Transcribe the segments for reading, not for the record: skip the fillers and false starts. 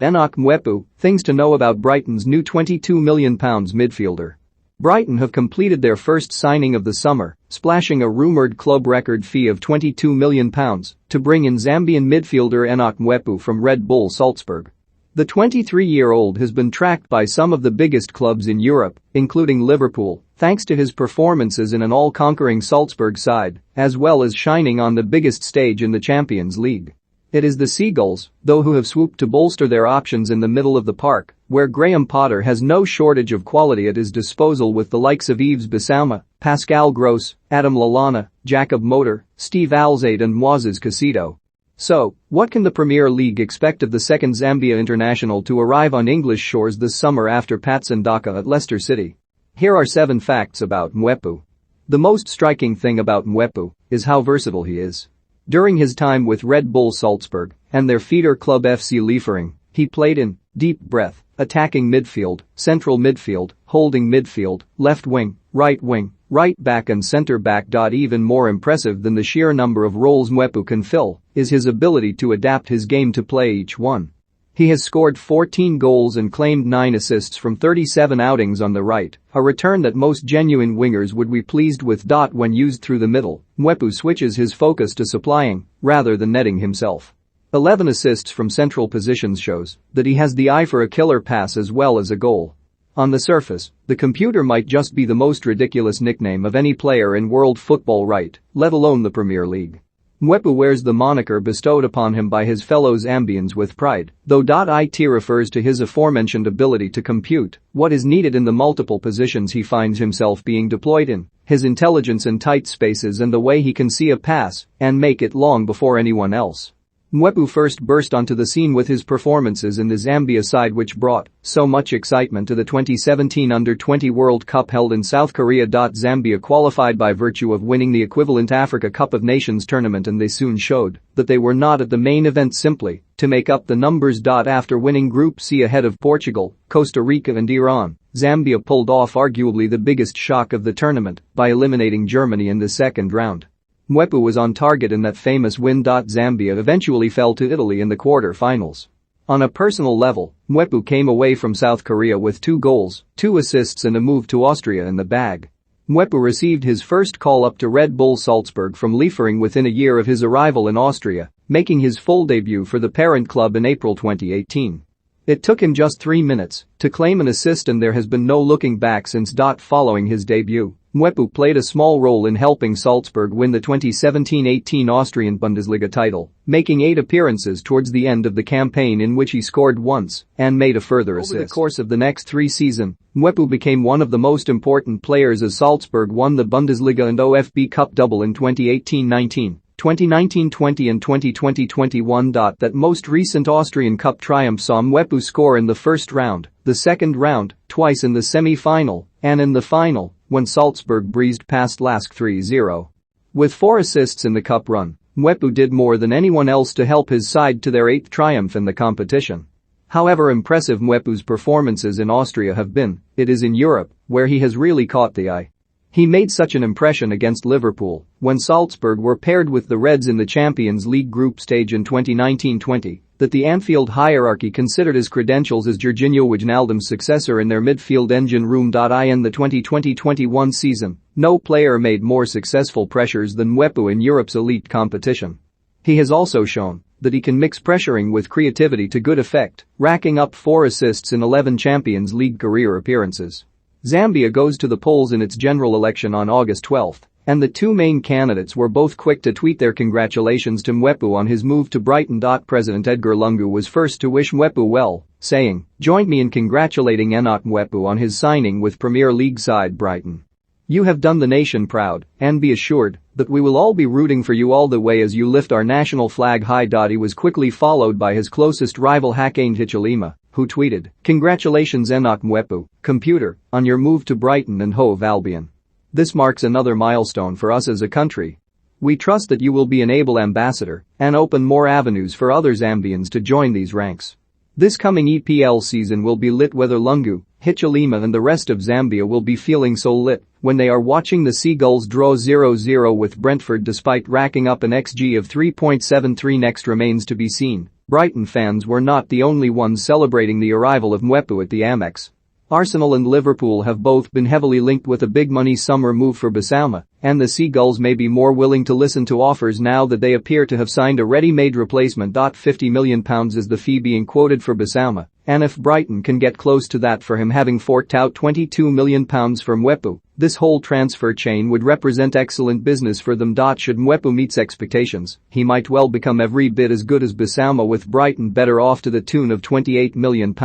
Enock Mwepu, things to know about Brighton's new £22 million midfielder. Brighton have completed their first signing of the summer, splashing a rumoured club record fee of £22 million to bring in Zambian midfielder Enock Mwepu from Red Bull Salzburg. The 23-year-old has been tracked by some of the biggest clubs in Europe, including Liverpool, thanks to his performances in an all-conquering Salzburg side, as well as shining on the biggest stage in the Champions League. It is the Seagulls, though, who have swooped to bolster their options in the middle of the park, where Graham Potter has no shortage of quality at his disposal with the likes of Yves Bissouma, Pascal Gross, Adam Lallana, Jacob Motor, Steve Alzate and Moises Caicedo. So, what can the Premier League expect of the second Zambia international to arrive on English shores this summer after Patson Daka at Leicester City? Here are 7 facts about Mwepu. The most striking thing about Mwepu is how versatile he is. During his time with Red Bull Salzburg and their feeder club FC Liefering, he played in deep breath, attacking midfield, central midfield, holding midfield, left wing, right back and centre back. Even more impressive than the sheer number of roles Mwepu can fill is his ability to adapt his game to play each one. He has scored 14 goals and claimed 9 assists from 37 outings on the right, a return that most genuine wingers would be pleased with. When used through the middle, Mwepu switches his focus to supplying, rather than netting himself. 11 assists from central positions shows that he has the eye for a killer pass as well as a goal. On the surface, the computer might just be the most ridiculous nickname of any player in world football, right, let alone the Premier League. Mwepu wears the moniker bestowed upon him by his fellow Zambians with pride, though it refers to his aforementioned ability to compute what is needed in the multiple positions he finds himself being deployed in, his intelligence in tight spaces and the way he can see a pass and make it long before anyone else. Mwepu first burst onto the scene with his performances in the Zambia side, which brought so much excitement to the 2017 Under-20 World Cup held in South Korea. Zambia qualified by virtue of winning the equivalent Africa Cup of Nations tournament, and they soon showed that they were not at the main event simply to make up the numbers. After winning Group C ahead of Portugal, Costa Rica and Iran, Zambia pulled off arguably the biggest shock of the tournament by eliminating Germany in the second round. Mwepu was on target in that famous win. Zambia eventually fell to Italy in the quarter-finals. On a personal level, Mwepu came away from South Korea with 2 goals, 2 assists and a move to Austria in the bag. Mwepu received his first call-up to Red Bull Salzburg from Liefering within a year of his arrival in Austria, making his full debut for the parent club in April 2018. It took him just 3 minutes to claim an assist, and there has been no looking back since. Following his debut, Mwepu played a small role in helping Salzburg win the 2017-18 Austrian Bundesliga title, making 8 appearances towards the end of the campaign, in which he scored once and made a further assist. Over the course of the next 3 seasons, Mwepu became one of the most important players as Salzburg won the Bundesliga and OFB Cup double in 2018-19. 2019-20 and 2020-21. That most recent Austrian Cup triumph saw Mwepu score in the first round, the second round, twice in the semi-final, and in the final, when Salzburg breezed past Lask 3-0. With 4 assists in the cup run, Mwepu did more than anyone else to help his side to their 8th triumph in the competition. However impressive Mwepu's performances in Austria have been, it is in Europe where he has really caught the eye. He made such an impression against Liverpool when Salzburg were paired with the Reds in the Champions League group stage in 2019-20 that the Anfield hierarchy considered his credentials as Jorginho Wijnaldum's successor in their midfield engine room. In the 2020-21 season, no player made more successful pressures than Mwepu in Europe's elite competition. He has also shown that he can mix pressuring with creativity to good effect, racking up 4 assists in 11 Champions League career appearances. Zambia goes to the polls in its general election on August 12, and the 2 main candidates were both quick to tweet their congratulations to Mwepu on his move to Brighton. President Edgar Lungu was first to wish Mwepu well, saying, "Join me in congratulating Enock Mwepu on his signing with Premier League side Brighton. You have done the nation proud, and be assured that we will all be rooting for you all the way as you lift our national flag high." He was quickly followed by his closest rival Hakainde Hichilema, who tweeted, "Congratulations Enock Mwepu, computer, on your move to Brighton and Hove Albion. This marks another milestone for us as a country. We trust that you will be an able ambassador and open more avenues for other Zambians to join these ranks. This coming EPL season will be lit, whether Lungu, Hichilema and the rest of Zambia will be feeling so lit when they are watching the Seagulls draw 0-0 with Brentford despite racking up an XG of 3.73. Next remains to be seen Brighton fans were not the only ones celebrating the arrival of Mwepu at the Amex. Arsenal and Liverpool have both been heavily linked with a big-money summer move for Bissouma, and the Seagulls may be more willing to listen to offers now that they appear to have signed a ready-made replacement. £50 million is the fee being quoted for Bissouma, and if Brighton can get close to that for him, having forked out £22 million for Mwepu, this whole transfer chain would represent excellent business for them. Should Mwepu meet expectations, he might well become every bit as good as Bissouma, with Brighton better off to the tune of £28 million.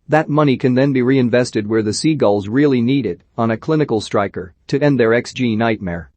That money can then be reinvested where the Seagulls really need it, on a clinical striker, to end their XG nightmare.